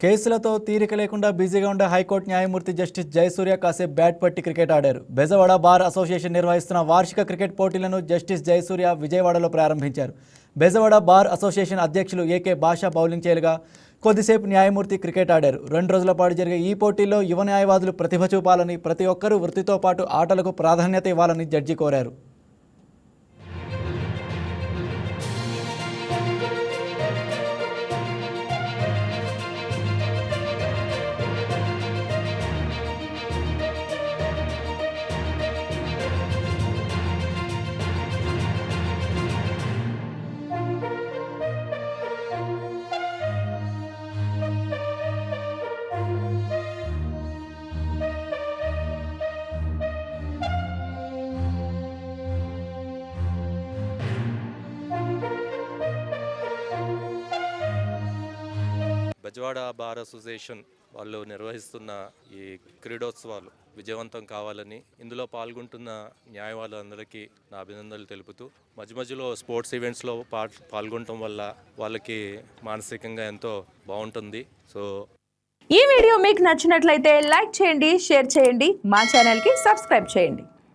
కేసులతో తీరిక లేకుండా బిజీగా ఉండే హైకోర్టు న్యాయమూర్తి జస్టిస్ జయసూర్య కాసేపు బ్యాట్ పట్టి క్రికెట్ ఆడారు. బెజవాడ బార్ అసోసియేషన్ నిర్వహిస్తున్న వార్షిక క్రికెట్ పోటీలను జస్టిస్ జయసూర్య విజయవాడలో ప్రారంభించారు. బెజవాడ బార్ అసోసియేషన్ అధ్యక్షులు ఏకే భాష బౌలింగ్ చేయగా కొద్దిసేపు న్యాయమూర్తి క్రికెట్ ఆడారు. 2 రోజుల పాటు జరిగే ఈ పోటీల్లో యువ న్యాయవాదులు ప్రతిభ చూపాలని, ప్రతి ఒక్కరూ వృత్తితో పాటు ఆటలకు ప్రాధాన్యత ఇవ్వాలని జడ్జి కోరారు. బెజవాడ బార్ అసోసియేషన్ వాళ్ళు నిర్వహిస్తున్న ఈ క్రీడోత్సవాలు విజయవంతం కావాలని, ఇందులో పాల్గొంటున్న న్యాయవాదులందరికీ నా అభినందనలు తెలుపుతూ, మధ్యలో స్పోర్ట్స్ ఈవెంట్స్లో పాల్గొనటం వల్ల వాళ్ళకి మానసికంగా ఎంతో బాగుంటుంది. సో ఈ వీడియో మీకు నచ్చినట్లయితే లైక్ చేయండి, షేర్ చేయండి, మా ఛానల్కి సబ్స్క్రైబ్ చేయండి.